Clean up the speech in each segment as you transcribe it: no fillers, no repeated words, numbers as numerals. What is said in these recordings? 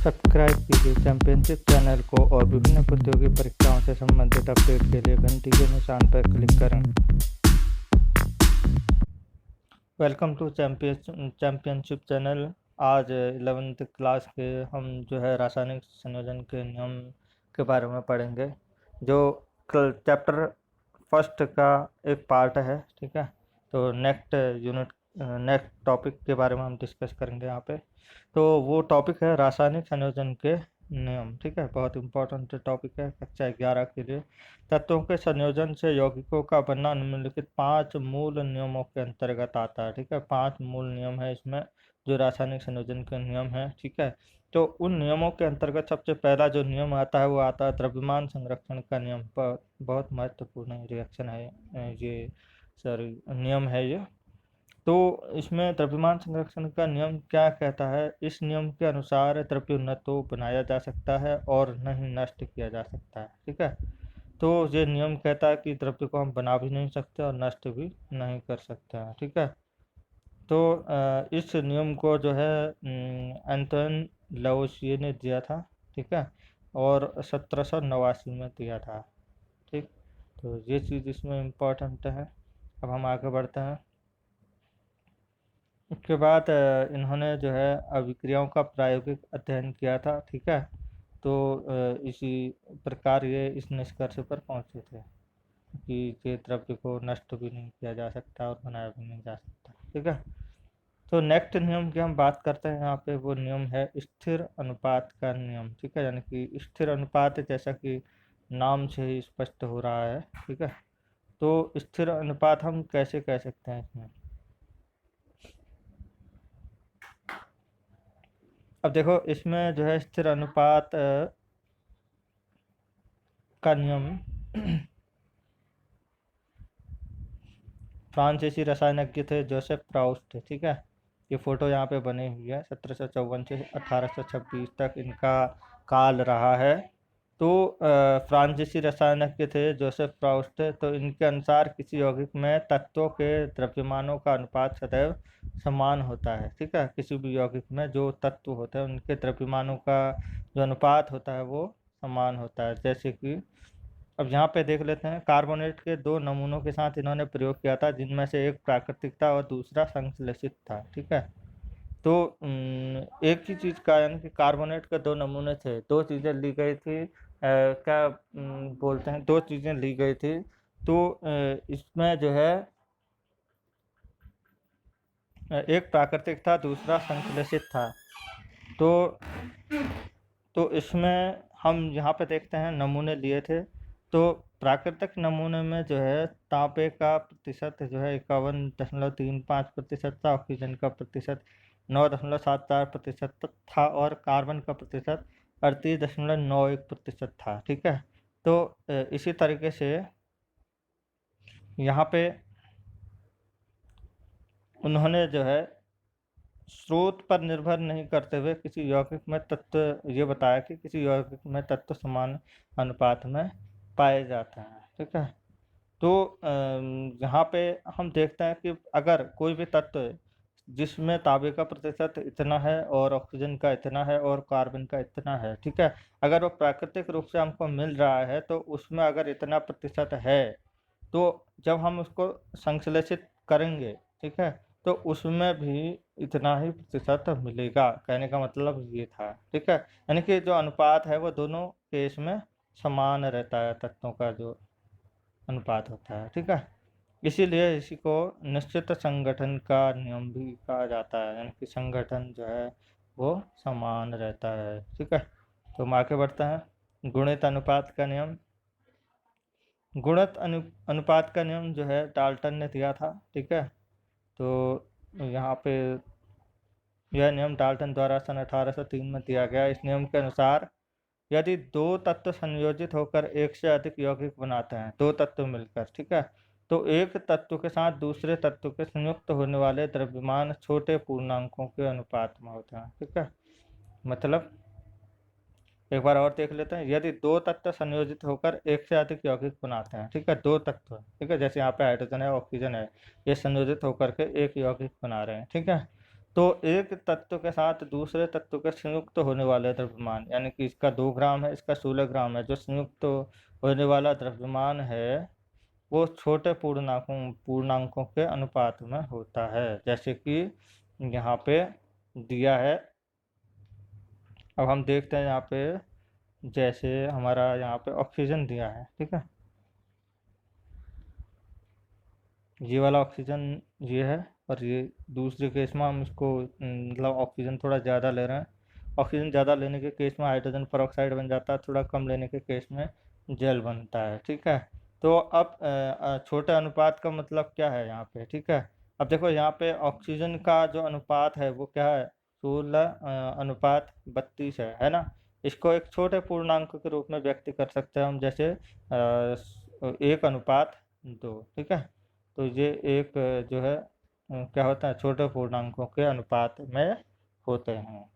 Subscribe कीजिए championship channel को और विभिन्न प्रतियोगी परीक्षाओं से संबंधित अपडेट के लिए घंटी के निशान पर क्लिक करें। Welcome to championship channel. आज 11th क्लास के हम जो है रासायनिक संयोजन के नियम के बारे में पढ़ेंगे, जो चैप्टर फर्स्ट का एक पार्ट है। ठीक है, तो नेक्स्ट टॉपिक के बारे में हम डिस्कस करेंगे यहाँ पे। तो वो टॉपिक है रासायनिक संयोजन के नियम। ठीक है, बहुत इंपॉर्टेंट टॉपिक है कक्षा 11 के लिए। तत्वों के संयोजन से यौगिकों का बनना निम्नलिखित 5 मूल नियमों के अंतर्गत आता है। ठीक है, 5 मूल नियम है इसमें जो रासायनिक संयोजन के नियम है। ठीक है, तो उन नियमों के अंतर्गत सबसे पहला जो नियम आता है वो आता है द्रव्यमान संरक्षण का नियम। बहुत महत्वपूर्ण रिएक्शन है ये, सॉरी नियम है ये। तो इसमें द्रव्यमान संरक्षण का नियम क्या कहता है? इस नियम के अनुसार द्रव्य न तो बनाया जा सकता है और न ही नष्ट किया जा सकता है। ठीक है, तो ये नियम कहता है कि द्रव्य को हम बना भी नहीं सकते और नष्ट भी नहीं कर सकते हैं। ठीक है, तो इस नियम को जो है एंटोन लवोसिए ने दिया था। ठीक है, और 1789 में दिया था। ठीक, तो ये चीज़ इसमें इम्पोर्टेंट है। अब हम आगे बढ़ते हैं। उसके बाद इन्होंने जो है अभिक्रियाओं का प्रायोगिक अध्ययन किया था। ठीक है, तो इसी प्रकार ये इस निष्कर्ष पर पहुंचे थे कि ये द्रव्य को नष्ट भी नहीं किया जा सकता और बनाया भी नहीं जा सकता। ठीक है, तो नेक्स्ट नियम की हम बात करते हैं यहाँ पे। वो नियम है स्थिर अनुपात का नियम। ठीक है, यानी कि स्थिर अनुपात जैसा कि नाम से ही स्पष्ट हो रहा है। ठीक है, तो स्थिर अनुपात हम कैसे कह सकते हैं इसमें? अब देखो, इसमें जो है स्थिर अनुपात का नियम फ्रांसीसी रसायनज्ञ थे जोसेफ प्राउस्ट। ठीक है, ये फोटो यहाँ पे बनी हुई है। 1754 से 1826 तक इनका काल रहा है। तो फ्रांसीसी रसायनज्ञ थे जोसेफ प्राउस्ट। तो इनके अनुसार किसी यौगिक में तत्वों के द्रव्यमानों का अनुपात सदैव समान होता है। ठीक है, किसी भी यौगिक में जो तत्व होते हैं उनके द्रव्यमानों का जो अनुपात होता है वो समान होता है। जैसे कि अब यहाँ पे देख लेते हैं, कार्बोनेट के 2 नमूनों के साथ इन्होंने प्रयोग किया था, जिनमें से एक प्राकृतिक था और दूसरा संश्लेषित था। ठीक है, तो एक ही चीज़ का, यानी कि कार्बोनेट के 2 नमूने थे, 2 चीज़ें ली गई थी। क्या बोलते हैं, 2 चीज़ें ली गई थी। तो इसमें जो है एक प्राकृतिक था, दूसरा संश्लेषित था। तो इसमें हम यहाँ पे देखते हैं नमूने लिए थे। तो प्राकृतिक नमूने में जो है तांबे का प्रतिशत जो है 51.35% था, ऑक्सीजन का प्रतिशत 9.74% था और कार्बन का प्रतिशत 38.91% था। ठीक है, तो इसी तरीके से यहाँ पे उन्होंने जो है स्रोत पर निर्भर नहीं करते हुए किसी यौगिक में तत्व, ये बताया कि किसी यौगिक में तत्व समान अनुपात में पाए जाते हैं। ठीक है, तो यहाँ पे हम देखते हैं कि अगर कोई भी तत्व जिसमें तांबे का प्रतिशत इतना है और ऑक्सीजन का इतना है और कार्बन का इतना है, ठीक है, अगर वो प्राकृतिक रूप से हमको मिल रहा है तो उसमें अगर इतना प्रतिशत है, तो जब हम उसको संश्लेषित करेंगे, ठीक है, तो उसमें भी इतना ही प्रतिशत मिलेगा। कहने का मतलब ये था। ठीक है, यानी कि जो अनुपात है वो दोनों केस में समान रहता है, तत्वों का जो अनुपात होता है। ठीक है, इसीलिए इसी को निश्चित संगठन का नियम भी कहा जाता है, यानी कि संगठन जो है वो समान रहता है। ठीक है, तो हम आगे बढ़ते हैं। गुणित अनुपात का नियम। गुणित अनुपात का नियम जो है डाल्टन ने दिया था। ठीक है, तो यहाँ पे यह नियम डाल्टन द्वारा सन 1803 में दिया गया। इस नियम के अनुसार यदि 2 तत्व संयोजित होकर एक से अधिक यौगिक बनाते हैं, 2 तत्व मिलकर, ठीक है, तो एक तत्व के साथ दूसरे तत्व के संयुक्त होने वाले द्रव्यमान छोटे पूर्णांकों के अनुपात में होते हैं। ठीक है, मतलब एक बार और देख लेते हैं। यदि 2 तत्व संयोजित होकर एक से अधिक यौगिक बनाते हैं, ठीक है, 2 तत्व, ठीक है, जैसे यहाँ पे हाइड्रोजन है, ऑक्सीजन है, ये संयोजित होकर के एक यौगिक बना रहे हैं। ठीक है, तो एक तत्व के साथ दूसरे तत्व के संयुक्त होने वाले द्रव्यमान, यानी कि इसका 2 ग्राम है, इसका 16 ग्राम है, जो संयुक्त होने वाला द्रव्यमान है वो छोटे पूर्णांकों के अनुपात में होता है, जैसे कि यहाँ पे दिया है। अब हम देखते हैं यहाँ पे, जैसे हमारा यहाँ पे ऑक्सीजन दिया है, ठीक है, ये वाला ऑक्सीजन ये है, और ये दूसरे केस में हम इसको मतलब ऑक्सीजन थोड़ा ज़्यादा ले रहे हैं। ऑक्सीजन ज़्यादा लेने के केस में हाइड्रोजन पेरोक्साइड बन जाता है, थोड़ा कम लेने के केस में जल बनता है, ठीक है। तो अब छोटे अनुपात का मतलब क्या है यहाँ पे, ठीक है। अब देखो यहाँ पे ऑक्सीजन का जो अनुपात है वो क्या है, 16:32 है ना। इसको एक छोटे पूर्णांक के रूप में व्यक्त कर सकते हैं हम, जैसे 1:2, ठीक है। तो ये एक जो है क्या होता है, छोटे पूर्णांकों के अनुपात में होते हैं,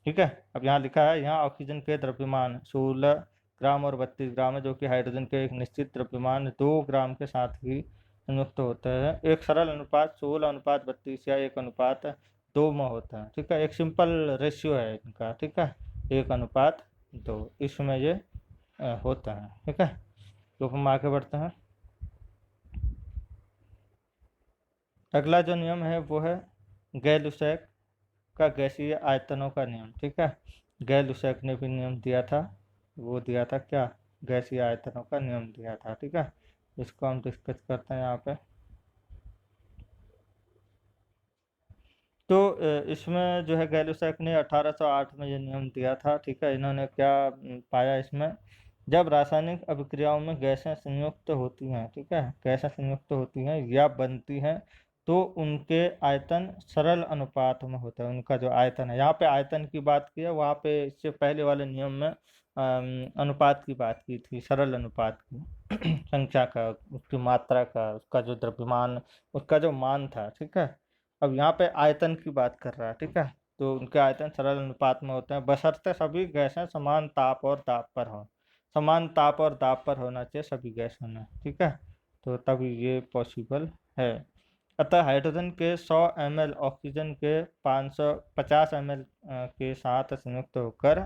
ठीक है। अब यहाँ लिखा है, यहाँ ऑक्सीजन के द्रव्यमान 16 ग्राम और 32 ग्राम है, जो कि हाइड्रोजन के एक निश्चित द्रव्यमान 2 ग्राम के साथ ही संयुक्त होते हैं। एक सरल अनुपात 16:32 या 1:2 में होता है, ठीक है। एक सिंपल रेशियो है इनका, ठीक है, 1:2, इसमें ये होता है, ठीक है। तो हम आगे बढ़ते हैं। अगला जो नियम है वो है गैल-लुसैक का गैसीय आयतनों का नियम, ठीक है। गैल-लुसैक ने भी नियम दिया था, वो दिया था क्या, गैसीय आयतनों का नियम दिया था, ठीक है। इसको हम डिस्कस करते हैं यहाँ पे। तो इसमें जो है गैल-लुसैक ने 1808 में ये नियम दिया था, ठीक है। इन्होंने क्या पाया इसमें, जब रासायनिक अभिक्रियाओं में गैसें संयुक्त होती हैं, ठीक है, गैसें संयुक्त होती हैं या बनती हैं, तो उनके आयतन सरल अनुपात में होता है। उनका जो आयतन है, यहाँ पे आयतन की बात की है, वहाँ पे इससे पहले वाले नियम में अनुपात की बात की थी, सरल अनुपात की संख्या का, उसकी मात्रा का, उसका जो द्रव्यमान, उसका जो मान था, ठीक है। अब यहाँ पे आयतन की बात कर रहा है, ठीक है। तो उनके आयतन सरल अनुपात में होते हैं, बशर्ते सभी गैसें समान ताप और दाब पर हों। समान ताप और दाब पर होना चाहिए सभी गैसों में, ठीक है, तो तभी ये पॉसिबल है। अतः हाइड्रोजन के 100 ml ऑक्सीजन के 550 ml के साथ संयुक्त होकर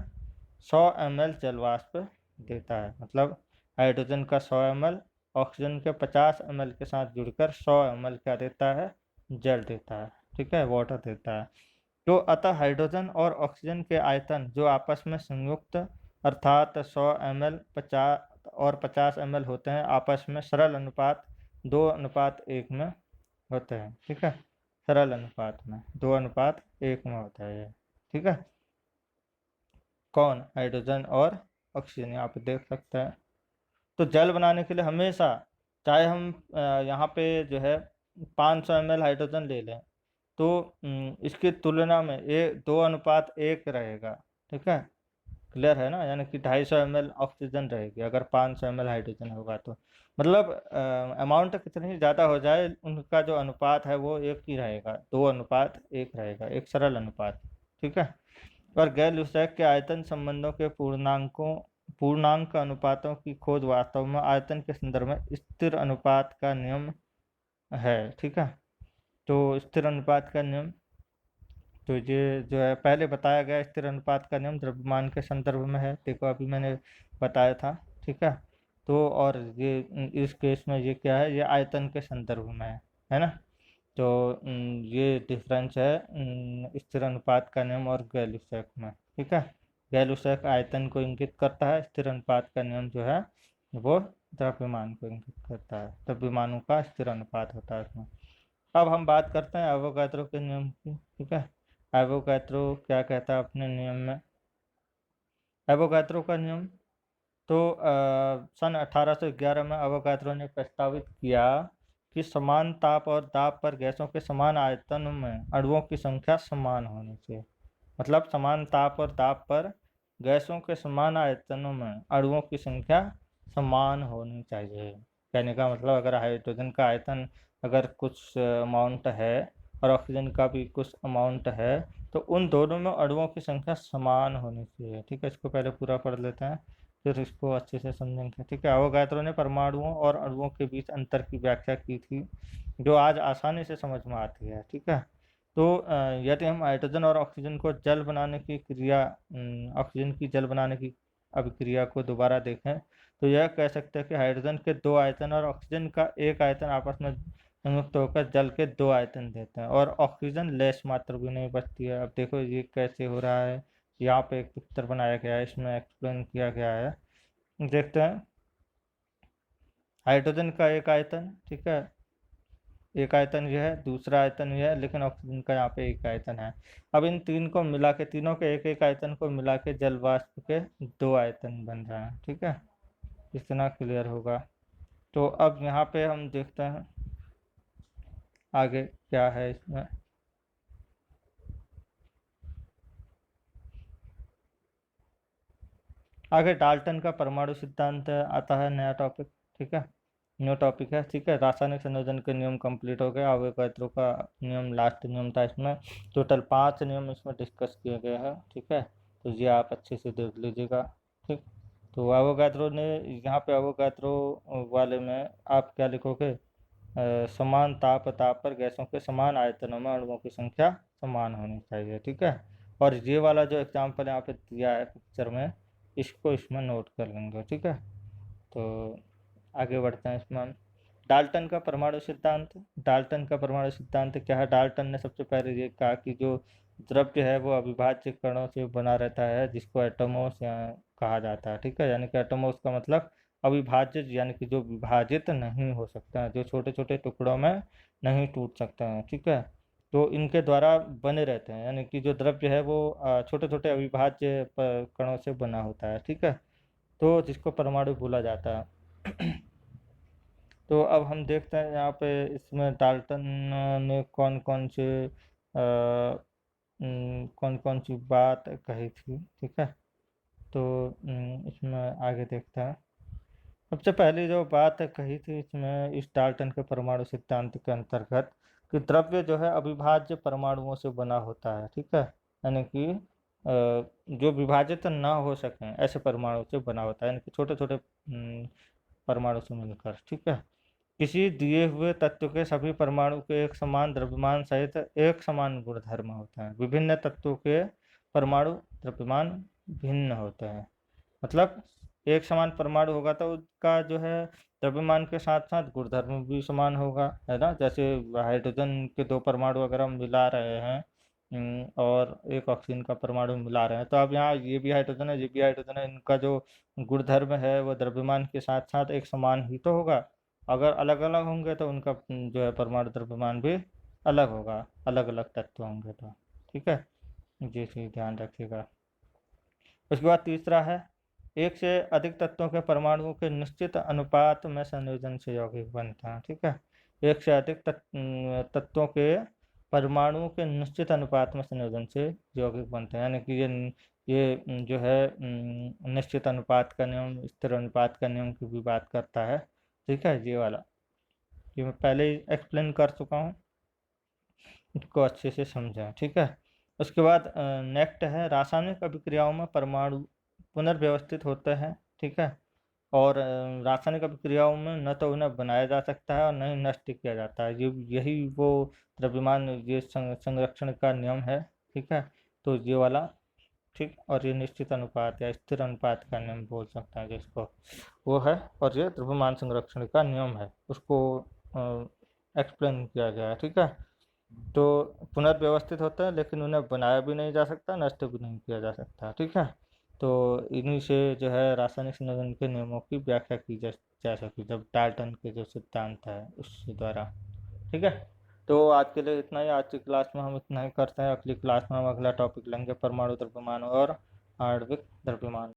100 ml जल वाष्प देता है। मतलब हाइड्रोजन का 100 ml ऑक्सीजन के 50 ml के साथ जुड़कर 100 ml क्या देता है, जल देता है, ठीक है, वाटर देता है। तो अतः हाइड्रोजन और ऑक्सीजन के आयतन जो आपस में संयुक्त अर्थात 100 ml 50 ml होते हैं, आपस में सरल अनुपात 2:1 में होते हैं, ठीक है। सरल अनुपात में 2:1 में होता है ये, ठीक है। कौन, हाइड्रोजन और ऑक्सीजन, यहाँ पे देख सकते हैं। तो जल बनाने के लिए हमेशा, चाहे हम यहाँ पे जो है 500 ml हाइड्रोजन ले लें, तो इसकी तुलना में 2:1 रहेगा, ठीक है। क्लियर है ना, यानी कि 250 ml ऑक्सीजन रहेगी अगर 500 ml हाइड्रोजन होगा, तो मतलब अमाउंट कितनी ज़्यादा हो जाए, उनका जो अनुपात है वो एक ही रहेगा, 2:1 रहेगा, एक सरल अनुपात, ठीक है। और गैर-लुसैक के आयतन संबंधों के पूर्णांक अनुपातों की खोज वास्तव में आयतन के संदर्भ में स्थिर अनुपात का नियम है, ठीक है। तो स्थिर अनुपात का नियम, तो ये जो है पहले बताया गया स्थिर अनुपात का नियम द्रव्यमान के संदर्भ में है, देखो अभी मैंने बताया था, ठीक है। तो और ये इस केस में ये क्या है, ये आयतन के संदर्भ में है ना। तो ये डिफरेंस है स्थिर अनुपात का नियम और गैल-लुसैक में, ठीक है। गैल-लुसैक आयतन को इंगित करता है, स्थिर अनुपात का नियम जो है वो द्रव्यमान को इंगित करता है, द्रव्यमानों का स्थिर अनुपात होता है उसमें। अब हम बात करते हैं एवोगाद्रो के नियम की, ठीक है। एवोगाद्रो क्या कहता है अपने नियम में, एवोगाद्रो का नियम, तो सन 1811 में एवोगाद्रो ने प्रस्तावित किया कि समान ताप और दाब पर गैसों के समान आयतन में अणुओं की संख्या समान होनी चाहिए। मतलब समान ताप और दाब पर गैसों के समान आयतनों में अणुओं की संख्या समान होनी चाहिए। कहने का मतलब, अगर हाइड्रोजन का आयतन अगर कुछ अमाउंट है और ऑक्सीजन का भी कुछ अमाउंट है, तो उन दोनों में अणुओं की संख्या समान होनी चाहिए, ठीक है। इसको पहले पूरा पढ़ लेते हैं, फिर इसको अच्छे से समझेंगे, ठीक है। एवोगाद्रो ने परमाणुओं और अणुओं के बीच अंतर की व्याख्या की थी, जो आज आसानी से समझ में आती है, ठीक है। तो यदि हम हाइड्रोजन और ऑक्सीजन को जल बनाने की क्रिया ऑक्सीजन की जल बनाने की अभिक्रिया को दोबारा देखें तो यह कह सकते हैं कि हाइड्रोजन के 2 आयतन और ऑक्सीजन का 1 आयतन आपस में संयुक्त होकर जल के 2 आयतन देते हैं और ऑक्सीजन लेस मात्रा भी नहीं बचती है। अब देखो ये कैसे हो रहा है। यहाँ पे एक पिक्चर बनाया गया है, इसमें एक्सप्लेन किया गया है। देखते हैं। हाइड्रोजन का 1 आयतन, ठीक है, 1 आयतन यह है, दूसरा आयतन यह है, लेकिन ऑक्सीजन का यहाँ पे 1 आयतन है। अब इन तीन को मिला के, तीनों के 1 1 आयतन को मिला के जल वाष्प के 2 आयतन बन रहे हैं। ठीक है, इतना क्लियर होगा। तो अब यहाँ पे हम देखते हैं आगे क्या है इसमें। आगे डाल्टन का परमाणु सिद्धांत आता है, नया टॉपिक। ठीक है, न्यू टॉपिक है। ठीक है, रासायनिक संयोजन के नियम कंप्लीट हो गए। अवोगाद्रो का नियम लास्ट नियम था इसमें। टोटल 5 नियम इसमें डिस्कस किए गए हैं। ठीक है, तो ये आप अच्छे से देख लीजिएगा। ठीक, तो अवोगाद्रो ने, यहाँ पे अवोगाद्रो वाले में आप क्या लिखोगे, समान ताप पर गैसों के समान आयतनों में अणुओं की संख्या समान होनी चाहिए। ठीक है, और ये वाला जो एग्जाम्पल यहाँ पे दिया है पिक्चर में, इसको इसमें नोट कर लेंगे। ठीक है, तो आगे बढ़ते हैं इसमें हम। डाल्टन का परमाणु सिद्धांत। डाल्टन का परमाणु सिद्धांत क्या है? डाल्टन ने सबसे पहले ये कहा कि जो द्रव्य है वो अविभाज्य कणों से बना रहता है, जिसको एटमोस कहा जाता है। ठीक है, यानी कि एटमोस का मतलब अविभाज्य, यानी कि जो विभाजित नहीं हो सकते हैं, जो छोटे छोटे टुकड़ों में नहीं टूट सकते हैं। ठीक है, तो इनके द्वारा बने रहते हैं, यानी कि जो द्रव्य है वो छोटे छोटे अविभाज्य कणों से बना होता है। ठीक है, तो जिसको परमाणु बोला जाता है। तो अब हम देखते हैं यहाँ पे इसमें डाल्टन ने कौन कौन सी बात कही थी। ठीक है, तो इसमें आगे देखते हैं। सबसे पहली जो बात कही थी इसमें, इस डाल्टन के परमाणु सिद्धांत के अंतर्गत, कि द्रव्य जो है अविभाज्य परमाणुओं से बना होता है। ठीक है, यानी कि जो विभाजित ना हो सकें ऐसे परमाणु से बना होता है, यानी कि छोटे छोटे परमाणु से मिलकर। ठीक है, किसी दिए हुए तत्व के सभी परमाणु के एक समान द्रव्यमान सहित एक समान गुणधर्म होते हैं। विभिन्न तत्वों के परमाणु द्रव्यमान भिन्न होते हैं। मतलब एक समान परमाणु होगा तो उसका जो है द्रव्यमान के साथ साथ गुणधर्म भी समान होगा, है ना। जैसे हाइड्रोजन के 2 परमाणु अगर हम मिला रहे हैं और एक ऑक्सीजन का परमाणु मिला रहे हैं, तो अब यहाँ ये भी हाइड्रोजन है, ये भी हाइड्रोजन है, इनका जो गुणधर्म है वो द्रव्यमान के साथ साथ एक समान ही तो होगा। अगर अलग अलग होंगे तो उनका जो है परमाणु द्रव्यमान भी अलग होगा, अलग अलग तत्व होंगे तो। ठीक है, ये चीज़ ध्यान रखिएगा। उसके बाद तीसरा है, एक से अधिक तत्वों के परमाणुओं के निश्चित अनुपात में संयोजन से यौगिक बनते हैं। ठीक है, एक से अधिक तत्वों के परमाणुओं के निश्चित अनुपात में संयोजन से यौगिक बनते हैं, यानी कि ये जो है निश्चित अनुपात का नियम, स्थिर अनुपात का नियम की भी बात करता है। ठीक है, ये वाला ये मैं पहले ही एक्सप्लेन कर चुका हूँ, इसको अच्छे से समझें। ठीक है, उसके बाद नेक्स्ट है, रासायनिक अभिक्रियाओं में परमाणु पुनर्व्यवस्थित होते हैं। ठीक है, और रासायनिक अभिक्रियाओं में न तो उन्हें बनाया जा सकता है और न ही नष्ट किया जाता है। ये यही वो द्रव्यमान, ये संरक्षण का नियम है। ठीक है, तो ये वाला, ठीक, और ये निश्चित अनुपात या स्थिर अनुपात का नियम बोल सकते हैं जिसको, वो है। और ये द्रव्यमान संरक्षण का नियम है, उसको एक्सप्लेन किया गया है। ठीक है, तो पुनर्व्यवस्थित होता है लेकिन उन्हें बनाया भी नहीं जा सकता, नष्ट भी नहीं किया जा सकता। ठीक है, तो इन्हीं से जो है रासायनिक संयोजन के नियमों की व्याख्या की जा सकी, जब डाल्टन के जो सिद्धांत है उसके द्वारा। ठीक है, तो आज के लिए इतना ही। आज की क्लास में हम इतना ही करते हैं। अगली क्लास में हम अगला टॉपिक लेंगे, परमाणु द्रव्यमान और आणविक द्रव्यमान।